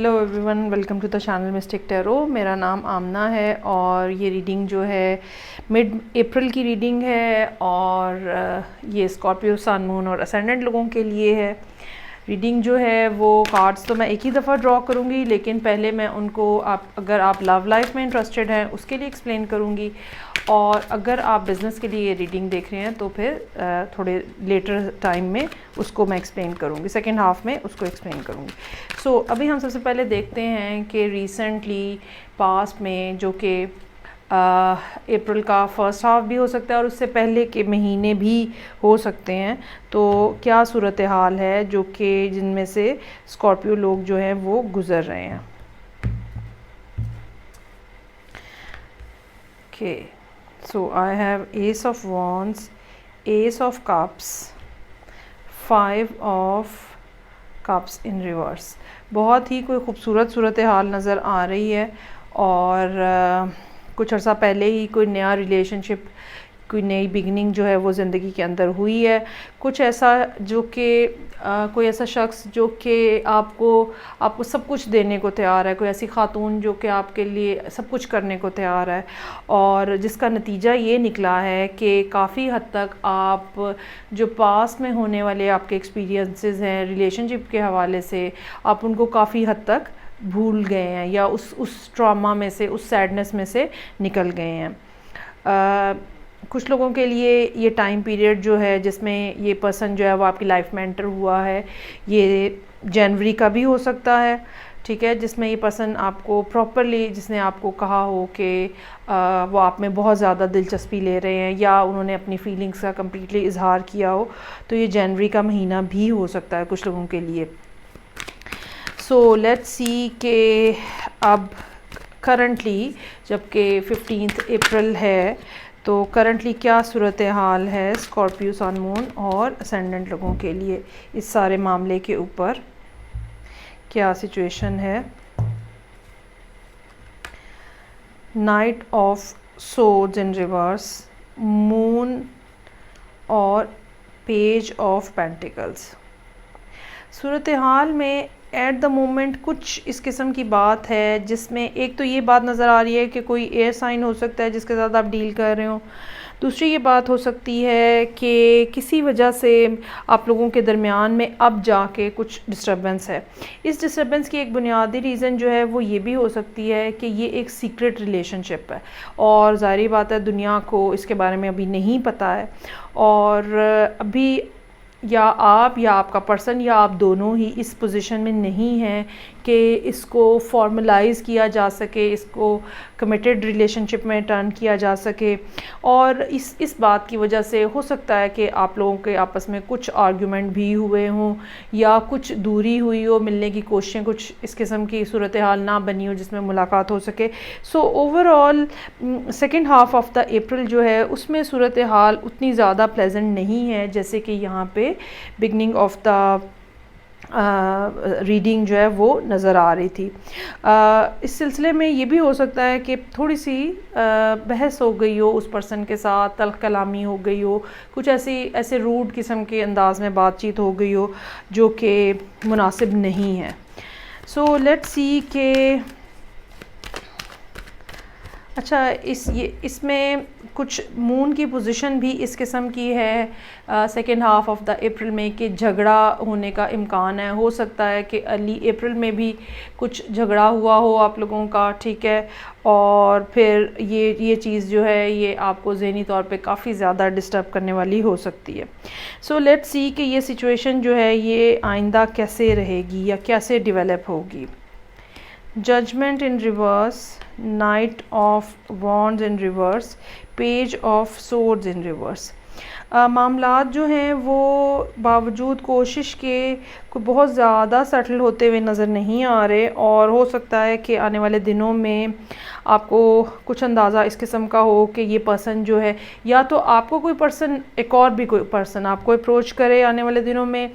Hello everyone, welcome to the channel Mystic Tarot. मेरा नाम आमना है और ये रीडिंग जो है मिड अप्रैल की रीडिंग है और ये स्कॉर्पियो, सन, मून और असेंडेंट लोगों के लिए है। रीडिंग जो है वो कार्ड्स तो मैं एक ही दफ़ा ड्रॉ करूँगी, लेकिन पहले मैं उनको अगर आप लव लाइफ में इंटरेस्टेड हैं उसके लिए एक्सप्लेन करूँगी, और अगर आप बिज़नेस के लिए ये रीडिंग देख रहे हैं तो फिर थोड़े लेटर टाइम में उसको मैं एक्सप्लेन करूँगी, सेकेंड हाफ में उसको एक्सप्लेन करूँगी। सो अभी हम सबसे पहले देखते हैं कि रिसेंटली पास्ट में, जो कि अप्रैल का फर्स्ट हाफ भी हो सकता है और उससे पहले के महीने भी हो सकते हैं, तो क्या सूरत हाल है जो कि जिनमें से स्कॉर्पियो लोग जो हैं वो गुज़र रहे हैं। Okay, so I have S of wands, S of cups, 5 of cups in reverse. बहुत ही कोई खूबसूरत सूरत हाल नज़र आ रही है और कुछ अर्सा पहले ही कोई नया रिलेशनशिप, कोई नई बिगनिंग जो है वो ज़िंदगी के अंदर हुई है। कुछ ऐसा जो कि कोई ऐसा शख्स जो कि आपको सब कुछ देने को तैयार है, कोई ऐसी खातून जो कि आपके लिए सब कुछ करने को तैयार है, और जिसका नतीजा ये निकला है कि काफ़ी हद तक आप जो पास्ट में होने वाले आपके एक्सपीरियंसेस हैं रिलेशनशिप के हवाले से, आप उनको काफ़ी हद तक भूल गए हैं या उस ट्रॉमा में से, उस सैडनेस में से निकल गए हैं। कुछ लोगों के लिए ये टाइम पीरियड जो है जिसमें ये पर्सन जो है वो आपकी लाइफ में एंटर हुआ है, ये जनवरी का भी हो सकता है, ठीक है, जिसमें ये पर्सन आपको प्रॉपरली, जिसने आपको कहा हो कि वो आप में बहुत ज़्यादा दिलचस्पी ले रहे हैं या उन्होंने अपनी फीलिंग्स का कम्प्लीटली इजहार किया हो, तो ये जनवरी का महीना भी हो सकता है कुछ लोगों के लिए। सो लेट्स सी कि अब करंटली, जबकि 15 अप्रैल है, तो करंटली क्या सूरत हाल है स्कॉर्पियो, सन, मून और असेंडेंट लोगों के लिए, इस सारे मामले के ऊपर क्या सिचुएशन है। Night of swords in reverse, moon और पेज ऑफ पेंटिकल्स। सूरत हाल में एट द मोमेंट कुछ इस किस्म की बात है जिसमें एक तो ये बात नज़र आ रही है कि कोई एयर साइन हो सकता है जिसके साथ आप डील कर रहे हो। दूसरी ये बात हो सकती है कि किसी वजह से आप लोगों के दरमियान में अब जाके कुछ डिस्टर्बेंस है। इस डिस्टर्बेंस की एक बुनियादी रीज़न जो है वो ये भी हो सकती है कि ये एक सीक्रेट रिलेशनशिप है और ज़ाहिर बात है दुनिया को इसके बारे में अभी नहीं पता है, और अभी या आप या आपका पर्सन या आप दोनों ही इस पोजीशन में नहीं हैं कि इसको फॉर्मलाइज़ किया जा सके, इसको कमिटेड रिलेशनशिप में टर्न किया जा सके, और इस बात की वजह से हो सकता है कि आप लोगों के आपस में कुछ आर्गुमेंट भी हुए हों या कुछ दूरी हुई हो, मिलने की कोशिशें, कुछ इस किस्म की सूरत हाल ना बनी हो जिसमें मुलाकात हो सके। So overall second half of the अप्रैल जो है उसमें सूरत हाल उतनी ज़्यादा प्लेजेंट नहीं है जैसे कि यहाँ पे बिगनिंग ऑफ द रीडिंग जो है वो नज़र आ रही थी। इस सिलसिले में ये भी हो सकता है कि थोड़ी सी बहस हो गई हो उस पर्सन के साथ, तल्ख कलामी हो गई हो, कुछ ऐसे रूड किस्म के अंदाज में बातचीत हो गई हो जो कि मुनासिब नहीं है। सो लेट्स सी के अच्छा, इसमें कुछ मून की पोजीशन भी इस किस्म की है सेकेंड हाफ ऑफ द अप्रैल में कि झगड़ा होने का इम्कान है। हो सकता है कि अर्ली अप्रैल में भी कुछ झगड़ा हुआ हो आप लोगों का, ठीक है, और फिर ये चीज़ जो है ये आपको ज़हनी तौर पे काफ़ी ज़्यादा डिस्टर्ब करने वाली हो सकती है। सो लेट्स सी कि ये सिचुएशन जो है ये आइंदा कैसे रहेगी या कैसे डेवलप होगी। Judgement in reverse, knight of wands in reverse, page of swords in reverse. मामलात जो हैं वो बावजूद कोशिश के कोई बहुत ज़्यादा सेटल होते हुए नज़र नहीं आ रहे, और हो सकता है कि आने वाले दिनों में आपको कुछ अंदाज़ा इस किस्म का हो कि ये पर्सन जो है, या तो आपको कोई पर्सन, एक और भी कोई पर्सन आपको अप्रोच करे आने वाले दिनों में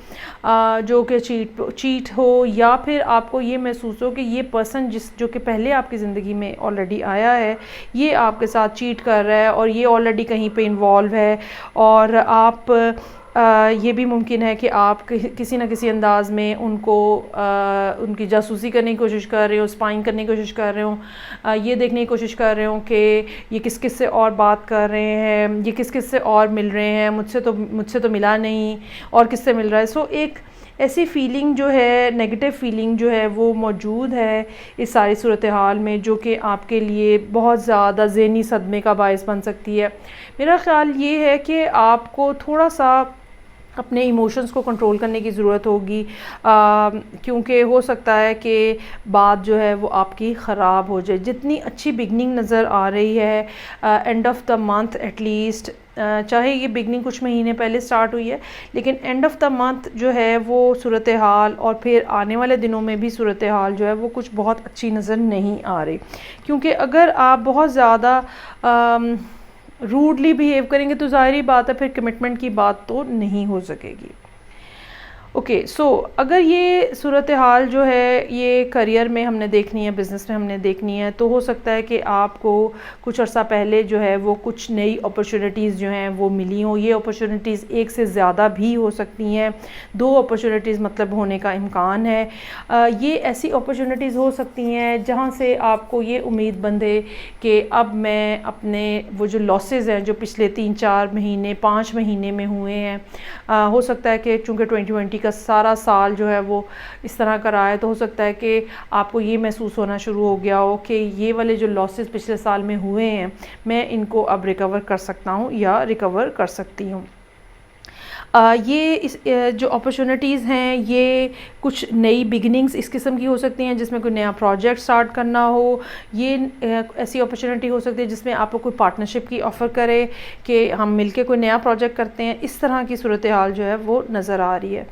जो कि चीट हो, या फिर आपको ये महसूस हो कि ये पर्सन जो कि पहले आपकी ज़िंदगी में ऑलरेडी आया है ये आपके साथ चीट कर रहा है और ये ऑलरेडी कहीं पे इन्वॉल्व है, और आप ये भी मुमकिन है कि आप किसी न किसी अंदाज़ में उनको उनकी जासूसी करने की कोशिश कर रहे हो, स्पाइंग करने की कोशिश कर रहे हो, ये देखने की कोशिश कर रहे हो कि ये किस किस से और बात कर रहे हैं, ये किस किस से और मिल रहे हैं, मुझसे तो मिला नहीं और किससे मिल रहा है। सो एक ऐसी फ़ीलिंग जो है, नेगेटिव फ़ीलिंग जो है वो मौजूद है इस सारी सूरत हाल में, जो कि आपके लिए बहुत ज़्यादा ज़हनी सदमे का बायस बन सकती है। मेरा ख़्याल ये है कि आपको थोड़ा सा अपने इमोशंस को कंट्रोल करने की ज़रूरत होगी, क्योंकि हो सकता है कि बात जो है वो आपकी ख़राब हो जाए। जितनी अच्छी बिगनिंग नज़र आ रही है end of the month at least, चाहे ये बिगनिंग कुछ महीने पहले स्टार्ट हुई है, लेकिन एंड ऑफ द मंथ जो है वो सूरत हाल और फिर आने वाले दिनों में भी सूरत हाल जो है वो कुछ बहुत अच्छी नज़र नहीं आ रही। क्योंकि अगर आप बहुत ज़्यादा रूडली बिहेव करेंगे तो ज़ाहिर बात है फिर कमिटमेंट की बात तो नहीं हो सकेगी। ओके, सो अगर ये सूरत हाल जो है ये करियर में हमने देखनी है, बिज़नेस में हमने देखनी है, तो हो सकता है कि आपको कुछ अर्सा पहले जो है वो कुछ नई अपॉर्चुनिटीज़ जो हैं वो मिली हों। ये अपॉर्चुनिटीज़ एक से ज़्यादा भी हो सकती हैं, 2 अपॉर्चुनिटीज़ मतलब होने का इम्कान है। ये ऐसी अपॉर्चुनिटीज़ हो सकती हैं जहाँ से आपको ये उम्मीद बंधे कि अब मैं अपने वो जो लॉसेस हैं जो पिछले 3-4 महीने 5 महीने में हुए हैं, हो सकता है कि चूँकि 2020 का सारा साल जो है वो इस तरह का रहा है, तो हो सकता है कि आपको ये महसूस होना शुरू हो गया हो कि ये वाले जो लॉसेस पिछले साल में हुए हैं मैं इनको अब रिकवर कर सकता हूँ या रिकवर कर सकती हूँ। जो अपॉर्चुनिटीज़ हैं ये कुछ नई बिगिनिंग्स इस किस्म की हो सकती हैं जिसमें कोई नया प्रोजेक्ट स्टार्ट करना हो। ये ऐसी अपॉर्चुनिटी हो सकती है जिसमें आपको कोई पार्टनरशिप की ऑफ़र करे कि हम मिलके कोई नया प्रोजेक्ट करते हैं। इस तरह की सूरत हाल जो है वो नज़र आ रही है।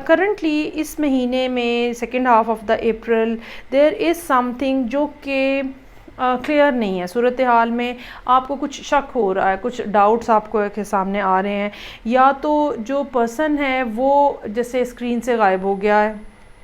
करंटली इस महीने में second half of the April there is something जो कि क्लियर नहीं है। सूरत हाल में आपको कुछ शक हो रहा है, कुछ डाउट्स आपको के सामने आ रहे हैं, या तो जो पर्सन है वो जैसे स्क्रीन से गायब हो गया है,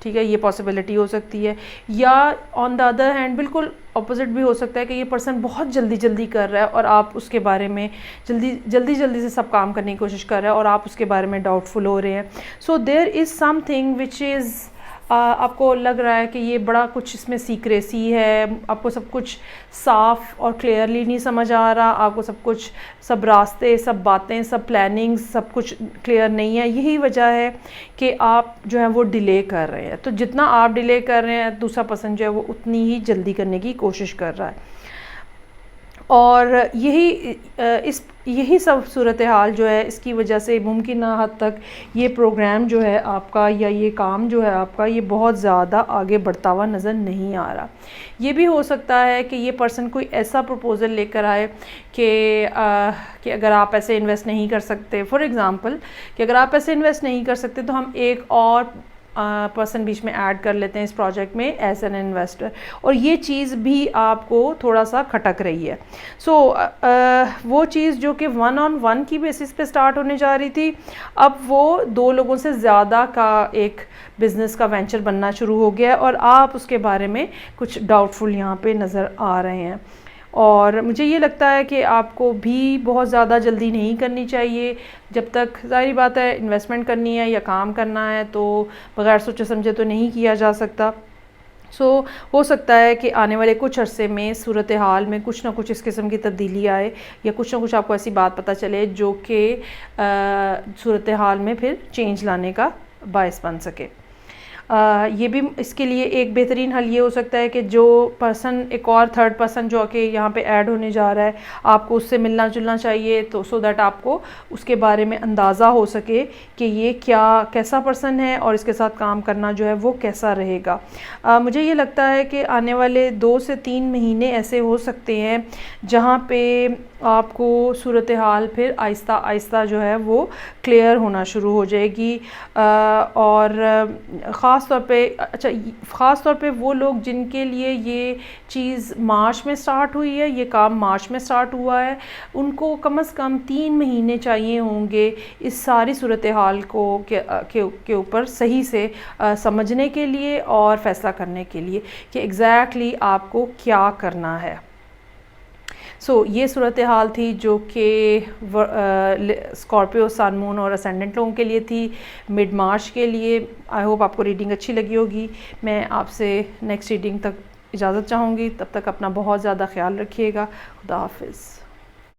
ठीक है, ये पॉसिबिलिटी हो सकती है, या ऑन द अदर हैंड बिल्कुल ऑपोजिट भी हो सकता है कि ये पर्सन बहुत जल्दी कर रहा है और आप उसके बारे में जल्दी से सब काम करने की कोशिश कर रहे हैं और आप उसके बारे में डाउटफुल हो रहे हैं। So there is something which is आपको लग रहा है कि ये बड़ा कुछ इसमें सीक्रेसी है, आपको सब कुछ साफ़ और क्लियरली नहीं समझ आ रहा, आपको सब रास्ते, सब बातें, सब प्लानिंग्स, सब कुछ क्लियर नहीं है। यही वजह है कि आप जो है वो डिले कर रहे हैं। तो जितना आप डिले कर रहे हैं दूसरा पर्सन जो है वो उतनी ही जल्दी करने की कोशिश कर रहा है। और यही सब सूरत हाल जो है इसकी वजह से मुमकिन हद तक ये प्रोग्राम जो है आपका या ये काम जो है आपका ये बहुत ज़्यादा आगे बढ़ता हुआ नज़र नहीं आ रहा। ये भी हो सकता है कि ये पर्सन कोई ऐसा प्रपोज़ल लेकर आए कि अगर आप ऐसे इन्वेस्ट नहीं कर सकते, फॉर एग्ज़ाम्पल कि अगर आप ऐसे इन्वेस्ट नहीं कर सकते तो हम एक और पर्सन बीच में ऐड कर लेते हैं इस प्रोजेक्ट में एज एन इन्वेस्टर, और ये चीज़ भी आपको थोड़ा सा खटक रही है। सो वो चीज़ जो कि 1-on-1 की बेसिस पे स्टार्ट होने जा रही थी, अब वो 2 लोगों से ज़्यादा का एक बिज़नेस का वेंचर बनना शुरू हो गया और आप उसके बारे में कुछ डाउटफुल यहाँ पे नज़र आ रहे हैं। और मुझे ये लगता है कि आपको भी बहुत ज़्यादा जल्दी नहीं करनी चाहिए। जब तक ज़ाहिर बात है इन्वेस्टमेंट करनी है या काम करना है तो बग़ैर सोचे समझे तो नहीं किया जा सकता। हो सकता है कि आने वाले कुछ अरसे में सूरत हाल में कुछ ना कुछ इस किस्म की तब्दीली आए या कुछ ना कुछ आपको ऐसी बात पता चले जो कि सूरत हाल में फिर चेंज लाने का बायस बन सके। ये भी इसके लिए एक बेहतरीन हल ये हो सकता है कि जो पर्सन, एक और थर्ड पर्सन जो कि यहाँ पे ऐड होने जा रहा है, आपको उससे मिलना जुलना चाहिए, तो सो दैट आपको उसके बारे में अंदाज़ा हो सके कि ये कैसा पर्सन है और इसके साथ काम करना जो है वो कैसा रहेगा। मुझे ये लगता है कि आने वाले 2 से 3 महीने ऐसे हो सकते हैं जहाँ पे आपको सूरत हाल फिर आहिस्ता आहिस्ता जो है वो क्लियर होना शुरू हो जाएगी। और ख़ास तौर पे वो लोग जिनके लिए ये चीज़ मार्च में स्टार्ट हुई है, ये काम मार्च में स्टार्ट हुआ है, उनको कम से कम 3 महीने चाहिए होंगे इस सारी सूरत हाल को के ऊपर सही से समझने के लिए और फ़ैसला करने के लिए कि एग्ज़ैक्टली आपको क्या करना है। सो ये सूरत हाल थी जो कि स्कॉर्पियो, सन, मून और असेंडेंट लोगों के लिए थी मिड मार्च के लिए। आई होप आपको रीडिंग अच्छी लगी होगी। मैं आपसे नेक्स्ट रीडिंग तक इजाज़त चाहूँगी, तब तक अपना बहुत ज़्यादा ख्याल रखिएगा। खुदा हाफिज़।